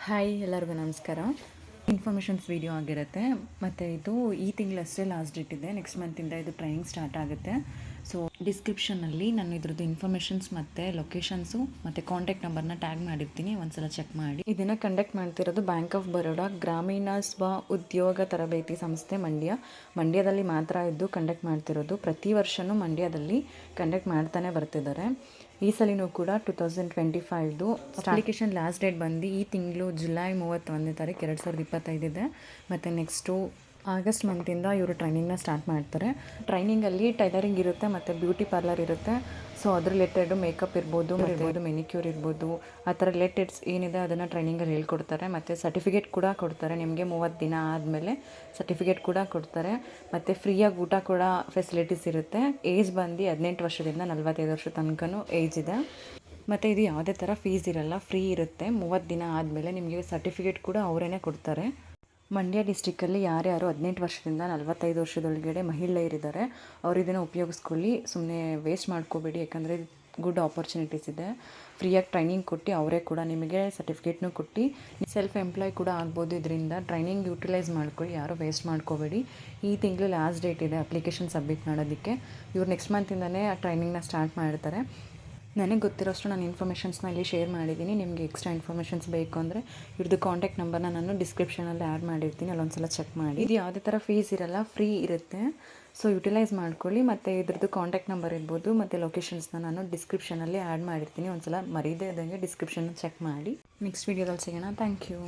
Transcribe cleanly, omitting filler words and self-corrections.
Hi ಎಲ್ಲರಿಗೂ ನಮಸ್ಕಾರ. Informations video ಆಗಿರುತ್ತೆ ಮತ್ತು ಇದು ಈ ತಿಂಗಳಷ್ಟೇ ಲಾಸ್ಟ್ ಡೇಟ್ ಇದೆ. ನೆಕ್ಸ್ಟ್ ಮಂತಿಂದ ಇದು ಟ್ರೈನಿಂಗ್ ಸ್ಟಾರ್ಟ್ ಆಗುತ್ತೆ. ಸೊ ಡಿಸ್ಕ್ರಿಪ್ಷನಲ್ಲಿ ನಾನು ಇದ್ರದ್ದು ಇನ್ಫಾರ್ಮೇಷನ್ಸ್ ಮತ್ತು ಲೊಕೇಶನ್ಸು ಮತ್ತು ಕಾಂಟ್ಯಾಕ್ಟ್ ನಂಬರ್ನ ಟ್ಯಾಗ್ ಮಾಡಿರ್ತೀನಿ, ಒಂದ್ಸಲ ಚೆಕ್ ಮಾಡಿ. ಇದನ್ನು ಕಂಡಕ್ಟ್ ಮಾಡ್ತಿರೋದು ಬ್ಯಾಂಕ್ ಆಫ್ ಬರೋಡಾ ಗ್ರಾಮೀಣ ಸ್ವ ಉದ್ಯೋಗ ತರಬೇತಿ ಸಂಸ್ಥೆ ಮಂಡ್ಯದಲ್ಲಿ ಮಾತ್ರ ಇದ್ದು ಕಂಡಕ್ಟ್ ಮಾಡ್ತಿರೋದು. ಪ್ರತಿ ವರ್ಷವೂ ಮಂಡ್ಯದಲ್ಲಿ ಕಂಡಕ್ಟ್ ಮಾಡ್ತಾನೆ ಬರ್ತಿದ್ದಾರೆ. ಈ ಸಲಿನೂ ಕೂಡ 2025 ಅಪ್ಲಿಕೇಶನ್ ಲಾಸ್ಟ್ ಡೇಟ್ ಬಂದು ಈ ತಿಂಗಳು ಜುಲೈ 31 ತಾರೀಕು 2025 ಇದೆ. ಮತ್ತು ನೆಕ್ಸ್ಟು ಆಗಸ್ಟ್ ಮಂತಿಂದ ಇವರು ಟ್ರೈನಿಂಗ್ನ ಸ್ಟಾರ್ಟ್ ಮಾಡ್ತಾರೆ. ಟ್ರೈನಿಂಗಲ್ಲಿ ಟೈಲರಿಂಗ್ ಇರುತ್ತೆ ಮತ್ತು ಬ್ಯೂಟಿ ಪಾರ್ಲರ್ ಇರುತ್ತೆ. ಸೊ ಅದ್ರ ರಿಲೇಟೆಡು ಮೇಕಪ್ ಇರ್ಬೋದು, ಮೆನಿಕ್ಯೂರ್ ಇರ್ಬೋದು, ಆ ಥರ ರಿಲೇಟೆಡ್ಸ್ ಏನಿದೆ ಅದನ್ನು ಟ್ರೈನಿಂಗಲ್ಲಿ ಹೇಳ್ಕೊಡ್ತಾರೆ. ಮತ್ತು ಸರ್ಟಿಫಿಕೇಟ್ ಕೂಡ ಕೊಡ್ತಾರೆ. ನಿಮಗೆ 30 ದಿನ ಆದಮೇಲೆ ಸರ್ಟಿಫಿಕೇಟ್ ಕೂಡ ಕೊಡ್ತಾರೆ. ಮತ್ತು ಫ್ರೀಯಾಗಿ ಊಟ ಕೂಡ ಫೆಸಿಲಿಟೀಸ್ ಇರುತ್ತೆ. ಏಜ್ ಬಂದು 18 ವರ್ಷದಿಂದ 45 ವರ್ಷದ ತನಕನೂ ಏಜ್ ಇದೆ. ಮತ್ತು ಇದು ಯಾವುದೇ ಥರ ಫೀಸ್ ಇರಲ್ಲ, ಫ್ರೀ ಇರುತ್ತೆ. 30 ದಿನ ಆದಮೇಲೆ ನಿಮಗೆ ಸರ್ಟಿಫಿಕೇಟ್ ಕೂಡ ಅವರೇ ಕೊಡ್ತಾರೆ. ಮಂಡ್ಯ ಡಿಸ್ಟಿಕ್ಕಲ್ಲಿ ಯಾರ್ಯಾರು 18 ವರ್ಷದಿಂದ 45 ವರ್ಷದೊಳಗಡೆ ಮಹಿಳೆಯರಿದ್ದಾರೆ ಅವರು ಇದನ್ನು ಉಪಯೋಗಿಸ್ಕೊಳ್ಳಿ. ಸುಮ್ಮನೆ ವೇಸ್ಟ್ ಮಾಡ್ಕೋಬೇಡಿ, ಯಾಕಂದರೆ ಗುಡ್ ಆಪರ್ಚುನಿಟೀಸ್ ಇದೆ. ಫ್ರೀಯಾಗಿ ಟ್ರೈನಿಂಗ್ ಕೊಟ್ಟು ಅವರೇ ಕೂಡ ನಿಮಗೆ ಸರ್ಟಿಫಿಕೇಟ್ನೂ ಕೊಟ್ಟು ಸೆಲ್ಫ್ ಎಂಪ್ಲಾಯ್ ಕೂಡ ಆಗ್ಬೋದು. ಇದರಿಂದ ಟ್ರೈನಿಂಗ್ ಯೂಟಿಲೈಸ್ ಮಾಡ್ಕೊಳ್ಳಿ, ಯಾರೂ ವೇಸ್ಟ್ ಮಾಡ್ಕೋಬೇಡಿ. ಈ ತಿಂಗಳು ಲಾಸ್ಟ್ ಡೇಟ್ ಇದೆ ಅಪ್ಲಿಕೇಶನ್ ಸಬ್ಮಿಟ್ ಮಾಡೋದಕ್ಕೆ. ಇವ್ರು ನೆಕ್ಸ್ಟ್ ಮಂತಿಂದನೇ ಆ ಟ್ರೈನಿಂಗ್ನ ಸ್ಟಾರ್ಟ್ ಮಾಡ್ತಾರೆ. ನನಗೆ ಗೊತ್ತಿರೋಷ್ಟು ನಾನು ಇನ್ಫಾರ್ಮೇಷನ್ಸ್ನ ಇಲ್ಲಿ ಶೇರ್ ಮಾಡಿದ್ದೀನಿ. ನಿಮಗೆ ಎಕ್ಸ್ಟ್ರಾ ಇನ್ಫಾರ್ಮೇಷನ್ಸ್ ಬೇಕು ಅಂದರೆ ಇವ್ರದ್ದು ಕಾಂಟ್ಯಾಕ್ಟ್ ನಂಬರ್ನ ನಾನು ಡಿಸ್ಕ್ರಿಪ್ಷನಲ್ಲಿ ಆ್ಯಡ್ ಮಾಡಿರ್ತೀನಿ, ಅಲ್ಲೊಂದ್ಸಲ ಚೆಕ್ ಮಾಡಿ. ಇದು ಯಾವುದೇ ಥರ ಫೀಸ್ ಇರಲ್ಲ, ಫ್ರೀ ಇರುತ್ತೆ. ಸೊ ಯುಟಿಲೈಸ್ ಮಾಡ್ಕೊಳ್ಳಿ. ಮತ್ತು ಇದ್ರದ್ದು ಕಾಂಟ್ಯಾಕ್ಟ್ ನಂಬರ್ ಇರ್ಬೋದು ಮತ್ತು ಲೊಕೇಶನ್ಸ್ನ ನಾನು ಡಿಸ್ಕ್ರಿಪ್ಷನಲ್ಲಿ ಆ್ಯಡ್ ಮಾಡಿರ್ತೀನಿ, ಒಂದ್ಸಲ ಮರೀದೇ ಇದ್ದಂಗೆ ಡಿಸ್ಕ್ರಿಪ್ಷನ್ ಚೆಕ್ ಮಾಡಿ. ನೆಕ್ಸ್ಟ್ ವೀಡಿಯೋದಲ್ಲಿ ಸಿಗೋಣ. Thank you.